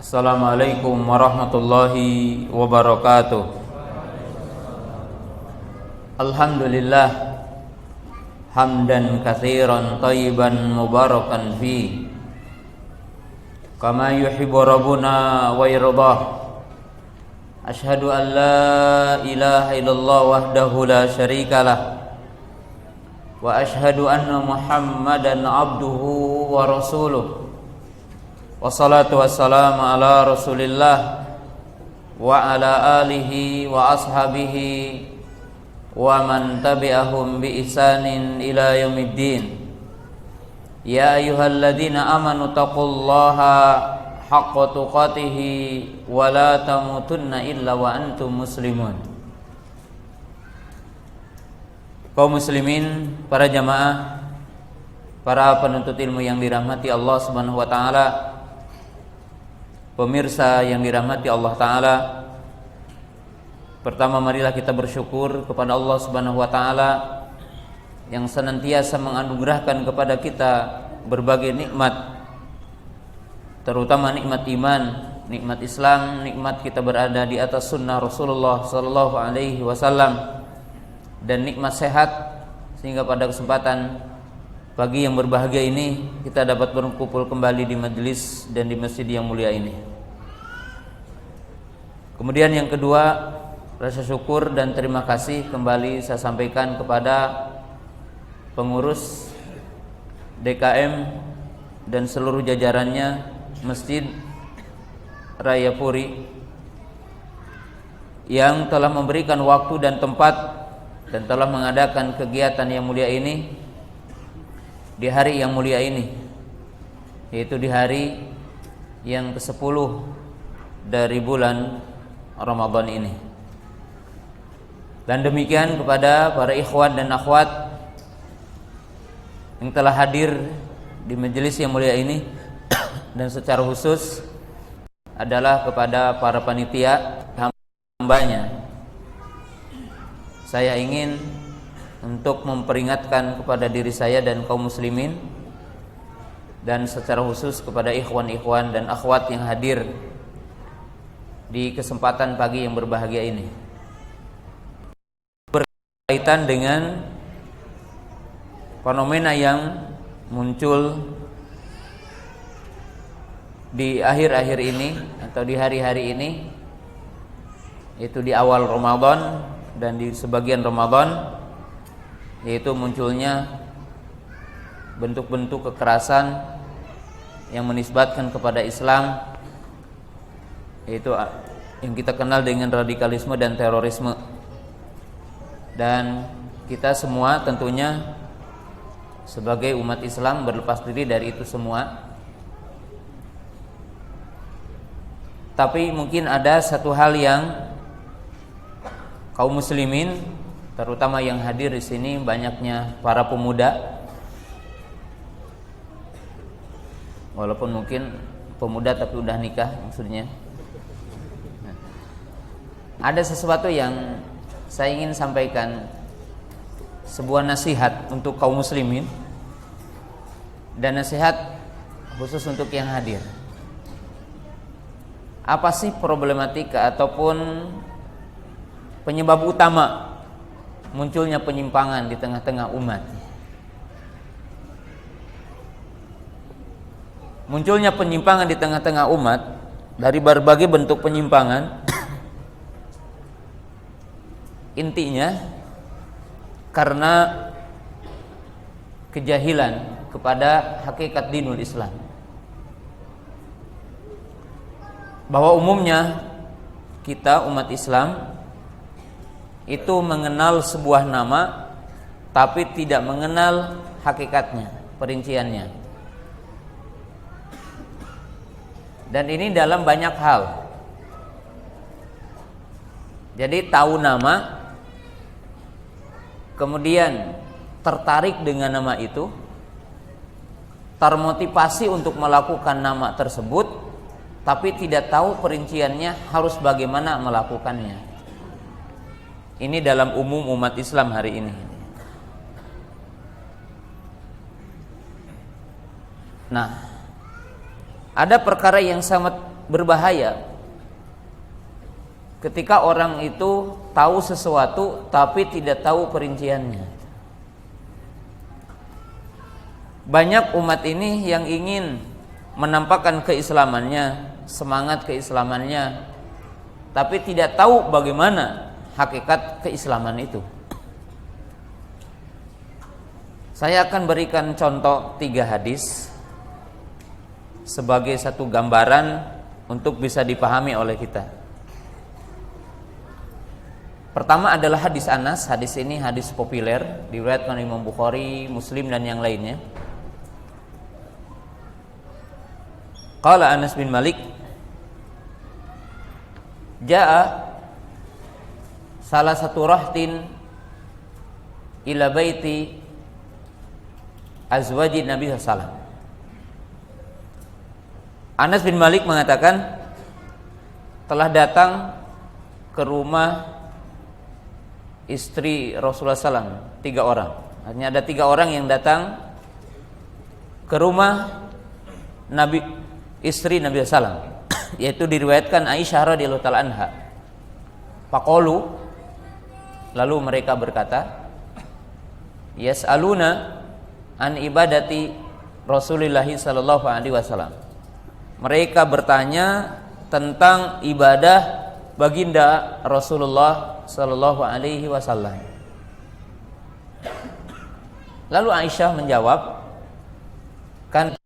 Assalamualaikum warahmatullahi wabarakatuh. Alhamdulillah hamdan katsiran thayyiban mubarakan fi kama yuhibbu rabbuna wa yardah. Asyhadu an la ilaha illallah wahdahu la syarikalah wa asyhadu anna Muhammadan abduhu wa rasuluh. Wassalatu wassalamu ala Rasulillah wa ala alihi wa ashabihi wa man tabi'ahum bi ihsanin ila yaumiddin. Ya ayyuhalladzina amanu taqullaha haqqa tuqatih wa la tamutunna illa wa antum muslimun. Kaum muslimin, para jamaah, para penuntut ilmu yang dirahmati Allah Subhanahu wa taala, pemirsa yang dirahmati Allah taala. Pertama, marilah kita bersyukur kepada Allah Subhanahu wa taala yang senantiasa menganugerahkan kepada kita berbagai nikmat, terutama nikmat iman, nikmat Islam, nikmat kita berada di atas sunnah Rasulullah sallallahu alaihi wasallam, dan nikmat sehat, sehingga pada kesempatan pagi yang berbahagia ini kita dapat berkumpul kembali di majelis dan di masjid yang mulia ini. Kemudian yang kedua, rasa syukur dan terima kasih kembali saya sampaikan kepada pengurus DKM dan seluruh jajarannya Masjid Raya Puri yang telah memberikan waktu dan tempat dan telah mengadakan kegiatan yang mulia ini di hari yang mulia ini, yaitu di hari yang ke-10 dari bulan Ramadan ini. Dan demikian kepada para ikhwan dan akhwat yang telah hadir di majelis yang mulia ini, dan secara khusus adalah kepada para panitia hambanya. Saya ingin untuk memperingatkan kepada diri saya dan kaum muslimin, dan secara khusus kepada ikhwan-ikhwan dan akhwat yang hadir di kesempatan pagi yang berbahagia ini, berkaitan dengan fenomena yang muncul di akhir-akhir ini atau di hari-hari ini, yaitu di awal Ramadan dan di sebagian Ramadan, yaitu munculnya bentuk-bentuk kekerasan yang menisbatkan kepada Islam, yaitu yang kita kenal dengan radikalisme dan terorisme. Dan kita semua tentunya sebagai umat Islam berlepas diri dari itu semua. Tapi mungkin ada satu hal yang kaum muslimin, terutama yang hadir di sini banyaknya para pemuda, walaupun mungkin pemuda tapi udah nikah maksudnya. Ada sesuatu yang saya ingin sampaikan, sebuah nasihat untuk kaum muslimin dan nasihat khusus untuk yang hadir. Apa sih problematika ataupun penyebab utama munculnya penyimpangan di tengah-tengah umat? Munculnya penyimpangan di tengah-tengah umat dari berbagai bentuk penyimpangan intinya karena kejahilan kepada hakikat dinul Islam. Bahwa umumnya kita umat Islam itu mengenal sebuah nama tapi tidak mengenal hakikatnya, perinciannya. Dan ini dalam banyak hal. Jadi tahu nama, kemudian tertarik dengan nama itu, termotivasi untuk melakukan nama tersebut, tapi tidak tahu perinciannya harus bagaimana melakukannya. Ini dalam umum umat Islam hari ini. Nah, ada perkara yang sangat berbahaya ketika orang itu tahu sesuatu tapi tidak tahu perinciannya. Banyak umat ini yang ingin menampakkan keislamannya, semangat keislamannya, tapi tidak tahu bagaimana hakikat keislaman itu. Saya akan berikan contoh 3 hadis sebagai satu gambaran untuk bisa dipahami oleh kita. Pertama adalah hadis Anas. Hadis ini hadis populer, diriwayatkan Imam Bukhari, Muslim dan yang lainnya. Qala Anas bin Malik, jaa salah satu rahtin ila baiti azwaji Nabi SAW. Anas bin Malik mengatakan telah datang ke rumah istri Rasulullah SAW 3 orang. Hanya ada 3 orang yang datang ke rumah istri Nabi SAW, yaitu diriwayatkan Aisyah radhiyallahu taala anha. Faqalu, lalu mereka berkata, yas'aluna an ibadati Rasulullah sallallahu alaihi wasallam. Mereka bertanya tentang ibadah baginda Rasulullah sallallahu alaihi wasallam. Lalu Aisyah menjawab, kan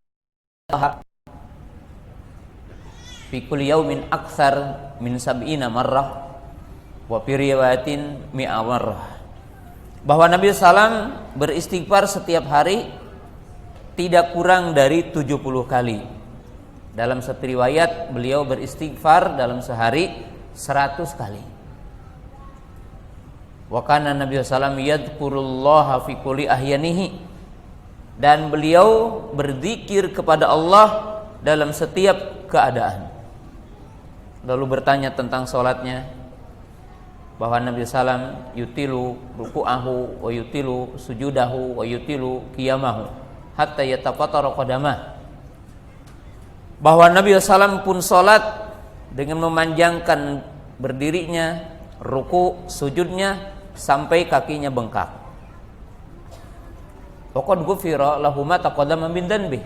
fi kulli yaumin aktsar min sab'ina marrah wa fi riwayatin mi'a marrah. Bahwa Nabi SAW beristighfar setiap hari tidak kurang dari 70 kali. Dalam satu riwayat beliau beristighfar dalam sehari 100 kali. Wa kana Nabi SAW yadhkurullaha fi kulli ahyanihi, dan beliau berzikir kepada Allah dalam setiap keadaan. Lalu bertanya tentang sholatnya, bahwa Nabi SAW yutilu ruku'ahu wa yutilu sujudahu wa yutilu qiyamahu hatta yataqattara qadamah. Bahwa Nabi SAW pun sholat dengan memanjangkan berdirinya, ruku, sujudnya sampai kakinya bengkak. Wa qad ghufira lahu ma taqaddama min dhanbi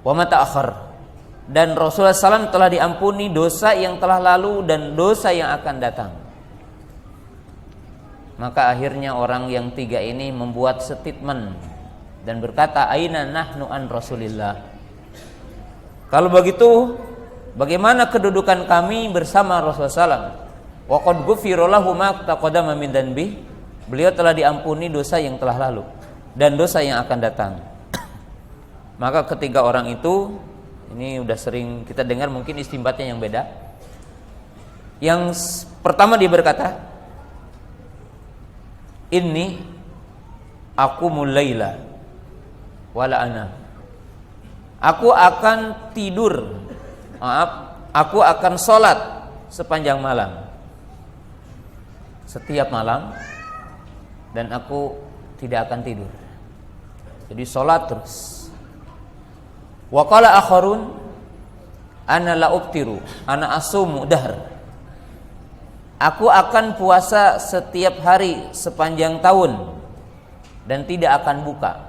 wa ma ta'akhkhar. Dan Rasulullah SAW telah diampuni dosa yang telah lalu dan dosa yang akan datang. Maka akhirnya orang yang 3 ini membuat statement dan berkata, aina nahnu an Rasulillah. Kalau begitu, bagaimana kedudukan kami bersama Rasulullah SAW? Wa qad ghufira lahu ma taqaddama min dhanbi. Beliau telah diampuni dosa yang telah lalu dan dosa yang akan datang. Maka ketiga orang itu, ini udah sering kita dengar, mungkin istimbatnya yang beda. Yang pertama dia berkata, inni aqumul laila wala ana. Aku akan tidur, aku akan sholat sepanjang malam, setiap malam, dan aku tidak akan tidur. Jadi sholat terus. Wa qala akharun ana la ubtiru ana asumu dahr. Aku akan puasa setiap hari sepanjang tahun dan tidak akan buka.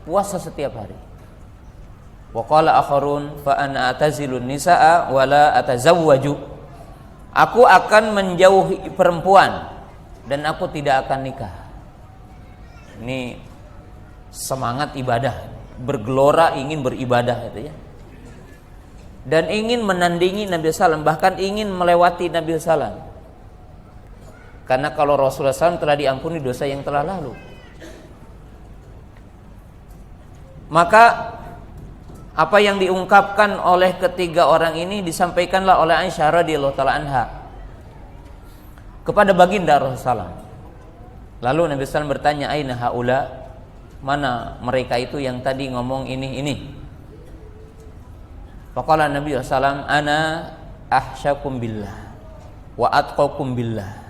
Puasa setiap hari. Wa qala akharun fa ana atazilun nisaa wa la atazawwaju. Aku akan menjauhi perempuan dan aku tidak akan nikah. Ini semangat ibadah, bergelora ingin beribadah gitu ya. Dan ingin menandingi Nabi sallallahu alaihi wasallam, bahkan ingin melewati Nabi sallallahu alaihi wasallam. Karena kalau Rasulullah SAW telah diampuni dosa yang telah lalu. Maka apa yang diungkapkan oleh ketiga orang ini disampaikanlah oleh Aisyah radhiyallahu taala anha kepada baginda Rasulullah SAW. Lalu Nabi SAW bertanya, aina haula, mana mereka itu yang tadi ngomong ini. Faqala Nabi SAW, ana ahsyakum billah wa atqakum billah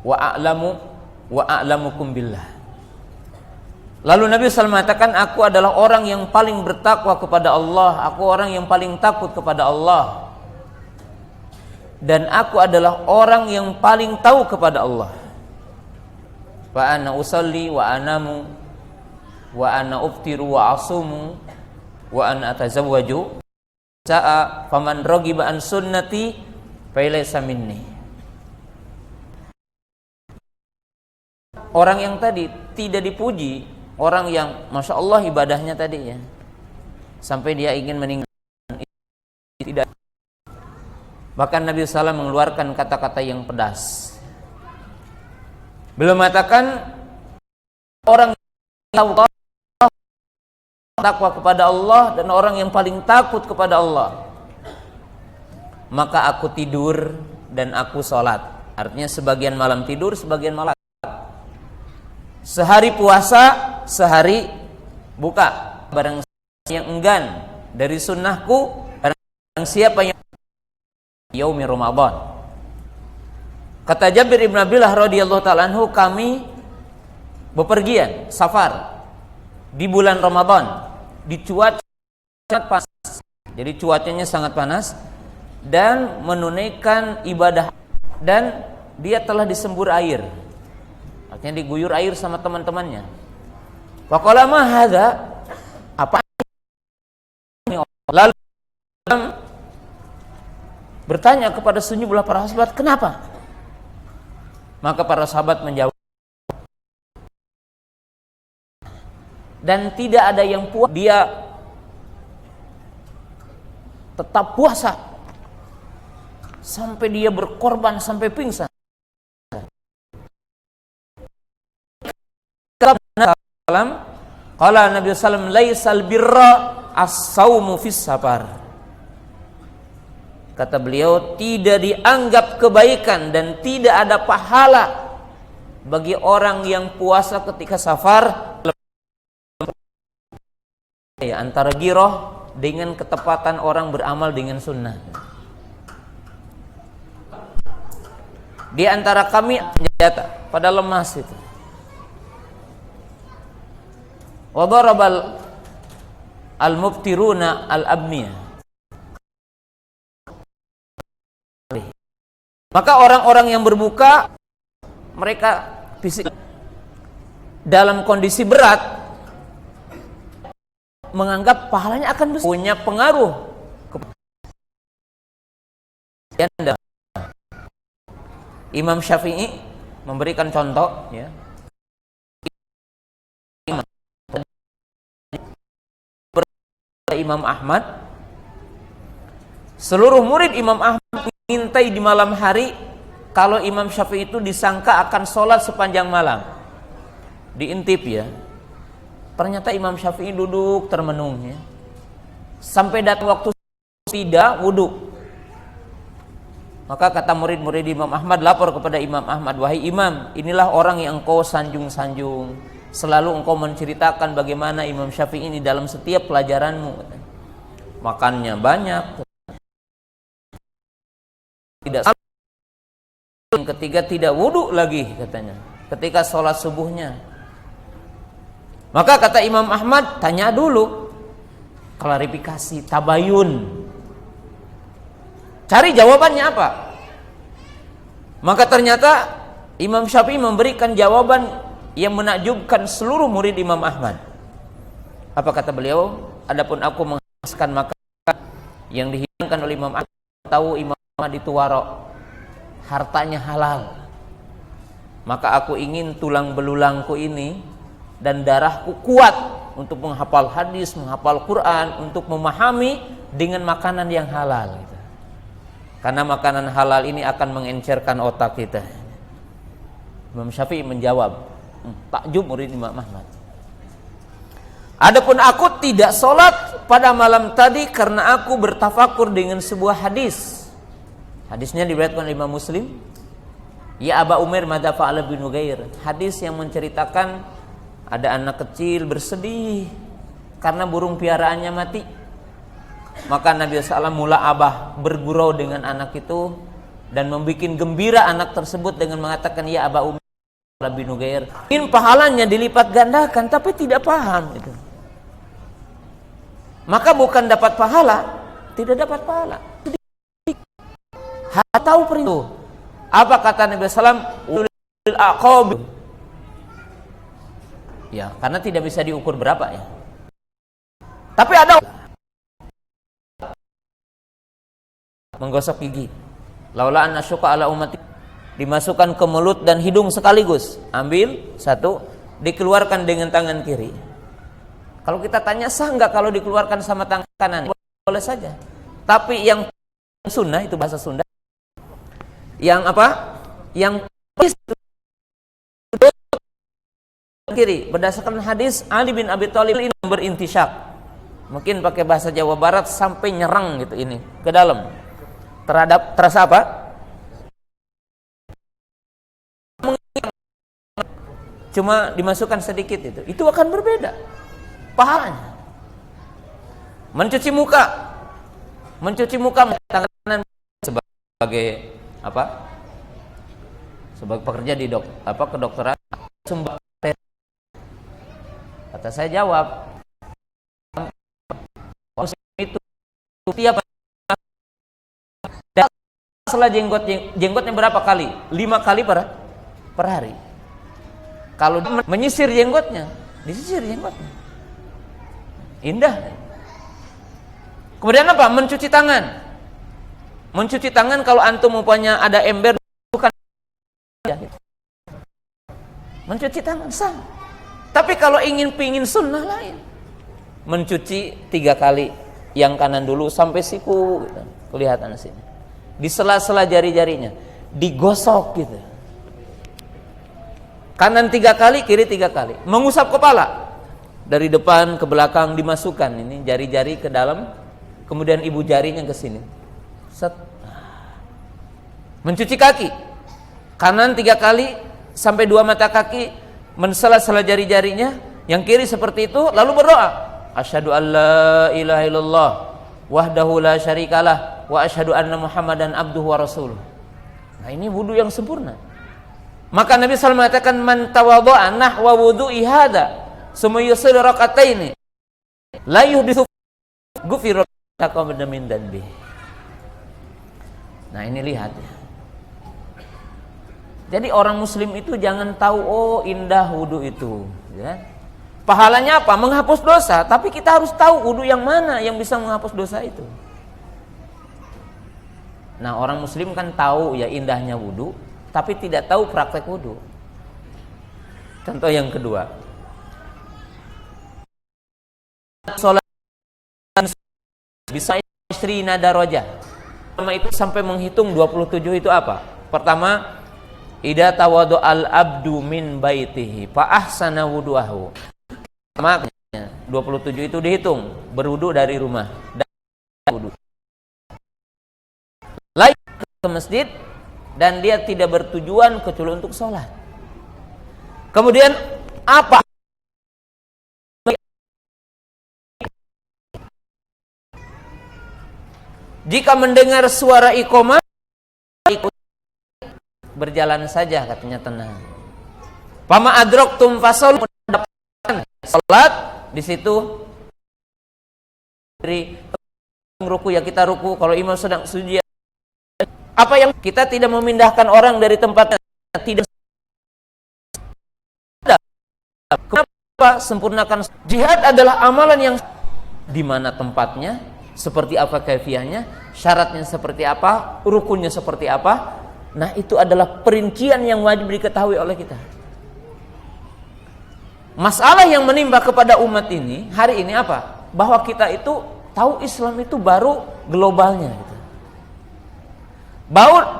wa a'lamukum billah. Lalu Nabi SAW mengatakan, aku adalah orang yang paling bertakwa kepada Allah, aku orang yang paling takut kepada Allah, dan aku adalah orang yang paling tahu kepada Allah. Fa ana usalli wa anamu wa ana uftiru wa asumu wa ana atazawwaju sa'a faman raghiba an sunnati falaysa minni. Orang yang tadi tidak dipuji, orang yang Masya Allah ibadahnya tadi ya, sampai dia ingin meninggal, tidak. Bahkan Nabi SAW mengeluarkan kata-kata yang pedas. Belum mengatakan orang yang tahu takwa kepada Allah dan orang yang paling takut kepada Allah, maka aku tidur dan aku sholat. Artinya sebagian malam tidur, sebagian malam sehari puasa, sehari buka. Barang yang enggan dari sunnahku, barang siapa yang yaumi Ramadan. Kata Jabir ibn Abdullah radhiyallahu ta'ala anhu, kami bepergian safar di bulan Ramadan di cuaca sangat panas. Jadi cuacanya sangat panas dan menunaikan ibadah, dan dia telah disembur air. Artinya diguyur air sama teman-temannya. Faqala ma hadza? Apa ini? Lalu bertanya kepada sejumlah para sahabat, kenapa? Maka para sahabat menjawab, dan tidak ada yang puas, dia tetap puasa sampai dia berkorban sampai pingsan. Qala Nabi sallallahu alaihi wasallam, laisal birra as-saumu fis safar. Kata beliau, tidak dianggap kebaikan dan tidak ada pahala bagi orang yang puasa ketika safar, ya, antara giroh dengan ketepatan orang beramal dengan sunnah. Di antara kami senjata pada lemas itu. Wa darabal al-muftiruna al-abniyah. Maka orang-orang yang berbuka, mereka fisik dalam kondisi berat, menganggap pahalanya akan besar, punya pengaruh. Imam Syafi'i memberikan contoh, ya. Imam Ahmad, seluruh murid Imam Ahmad mengintai di malam hari kalau Imam Syafi'i itu disangka akan sholat sepanjang malam. Diintip ya. Ternyata Imam Syafi'i duduk termenung ya. Sampai datang waktu tidak wudu. Maka kata murid-murid Imam Ahmad lapor kepada Imam Ahmad, wahai Imam, inilah orang yang engkau sanjung-sanjung, selalu engkau menceritakan bagaimana Imam Syafi'i ini dalam setiap pelajaranmu. Makannya banyak, tidak ketiga tidak wudu lagi katanya ketika sholat subuhnya. Maka kata Imam Ahmad, tanya dulu, klarifikasi, tabayun, cari jawabannya apa. Maka ternyata Imam Syafi'i memberikan jawaban yang menakjubkan seluruh murid Imam Ahmad. Apa kata beliau? Adapun aku menghabiskan makan yang dihidangkan oleh Imam Ahmad, tahu Imam Ahmad itu warok, hartanya halal, maka aku ingin tulang belulangku ini dan darahku kuat untuk menghafal hadis, menghafal Quran, untuk memahami dengan makanan yang halal gitu. Karena makanan halal ini akan mengencerkan otak kita. Imam Syafi'i menjawab, takjub murid Imam Ahmad. Adapun aku tidak sholat pada malam tadi karena aku bertafakur dengan sebuah hadis. Hadisnya diriwayatkan oleh Imam Muslim. Ya Aba Umair madza fa'ala bin Nugair. Hadis yang menceritakan ada anak kecil bersedih karena burung piaraannya mati. Maka Nabi SAW mula abah bergurau dengan anak itu dan membuat gembira anak tersebut dengan mengatakan, ya Aba Umair bin Nugair, ingin pahalanya dilipat gandakan, tapi tidak paham itu. Maka bukan dapat pahala, tidak dapat pahala. tahu perintah. Apa kata Nabi SAW? Ulil aqab. Ya, karena tidak bisa diukur berapa ya. Tapi ada menggosok gigi. Laula an asyqa ala ummati, dimasukkan ke mulut dan hidung sekaligus. Ambil satu, dikeluarkan dengan tangan kiri. Kalau kita tanya sah enggak kalau dikeluarkan sama tangan kanan? Boleh saja. Tapi yang sunnah itu bahasa Sunda. Yang apa? Yang kiri berdasarkan hadis Ali bin Abi Thalib ini berintisyak. Mungkin pakai bahasa Jawa Barat sampai nyerang gitu ini ke dalam. Terasa apa? Cuma dimasukkan sedikit itu akan berbeda pahalanya. Mencuci muka tangan kanan sebagai apa? Sebagai pekerja di kedokteran. Kata saya jawab, itu tiap setelah jenggotnya berapa kali? 5 kali per hari. Kalau menyisir jenggotnya, disisir jenggotnya. Indah. Kemudian apa? Mencuci tangan. Mencuci tangan kalau antum umpamanya ada ember, bukan mencuci tangan sah. Tapi kalau pingin sunnah lain, mencuci 3 kali, yang kanan dulu sampai siku, gitu. Kelihatan sini. Di sela-sela jari-jarinya digosok gitu. Kanan 3 kali, kiri 3 kali. Mengusap kepala dari depan ke belakang, dimasukkan ini jari-jari ke dalam, kemudian ibu jarinya ke sini. Set. Mencuci kaki, kanan 3 kali sampai 2 mata kaki, mensela-sela jari-jarinya, yang kiri seperti itu, lalu berdoa, asyhadu alla ilaha illallah wahdahu la syarikalah wa asyhadu anna muhammadan abduhu wa rasuluh. Nah, ini wudu yang sempurna. Maka Nabi SAW mengatakan, man tawadha'a nahwa wudu'i hadza summa yusalli raka'ataini la yuhditsu ghufira taqabbala min dhanbi. Nah, ini lihat ya. Jadi orang muslim itu jangan tahu oh indah wudu itu, ya. Pahalanya apa? Menghapus dosa, tapi kita harus tahu wudu yang mana yang bisa menghapus dosa itu. Nah, orang muslim kan tahu ya indahnya wudu, tapi tidak tahu praktek wudu. Contoh yang kedua, salat bisa istri darajah. Pertama itu sampai menghitung 27 itu apa? Pertama, idza tawadu al abdu min baitihi fa ahsana wudu'ahu. Makanya 27 itu dihitung berwudu dari rumah dan wudu. Lain ke masjid dan dia tidak bertujuan kecuali untuk sholat. Kemudian apa? Jika mendengar suara iqamah, berjalan saja katanya tenang. Pama adraktum fasol, salat di situ dari ruku ya kita ruku, kalau imam sedang sujud. Apa yang kita tidak memindahkan orang dari tempatnya, tidak. Kenapa? Sempurnakan. Jihad adalah amalan yang di mana tempatnya, seperti apa kaifiahnya, syaratnya seperti apa, rukunnya seperti apa. Nah, itu adalah perincian yang wajib diketahui oleh kita. Masalah yang menimpa kepada umat ini hari ini apa? Bahwa kita itu tahu Islam itu baru globalnya gitu.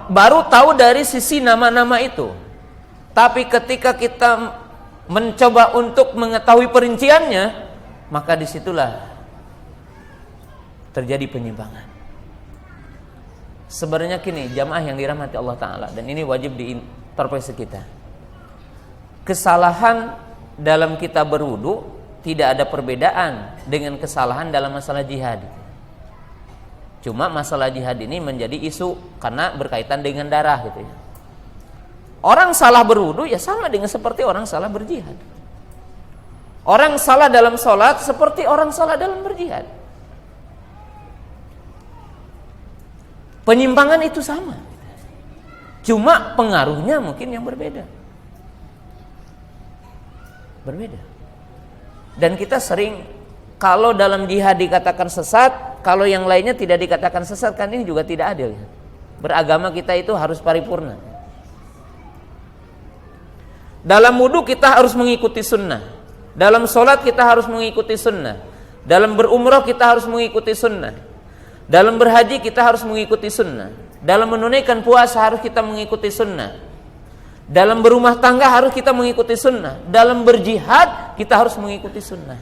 Baru tahu dari sisi nama-nama itu. Tapi ketika kita mencoba untuk mengetahui perinciannya, maka disitulah terjadi penyimpangan. Sebenarnya gini, jamaah yang dirahmati Allah Ta'ala, dan ini wajib diintrospeksi kita. Kesalahan dalam kita berwudu tidak ada perbedaan dengan kesalahan dalam masalah jihad. Cuma masalah jihad ini menjadi isu karena berkaitan dengan darah gitu ya. Orang salah berwudu ya sama dengan seperti orang salah berjihad. Orang salah dalam sholat seperti orang salah dalam berjihad. Penyimpangan itu sama. Cuma pengaruhnya mungkin yang berbeda. Dan kita sering, kalau dalam jihad dikatakan sesat, kalau yang lainnya tidak dikatakan sesat, kan ini juga tidak adil. Beragama kita itu harus paripurna. Dalam wudu kita harus mengikuti sunnah. Dalam sholat kita harus mengikuti sunnah. Dalam berumrah kita harus mengikuti sunnah. Dalam berhaji kita harus mengikuti sunnah. Dalam menunaikan puasa harus kita mengikuti sunnah. Dalam berumah tangga harus kita mengikuti sunnah. Dalam berjihad kita harus mengikuti sunnah.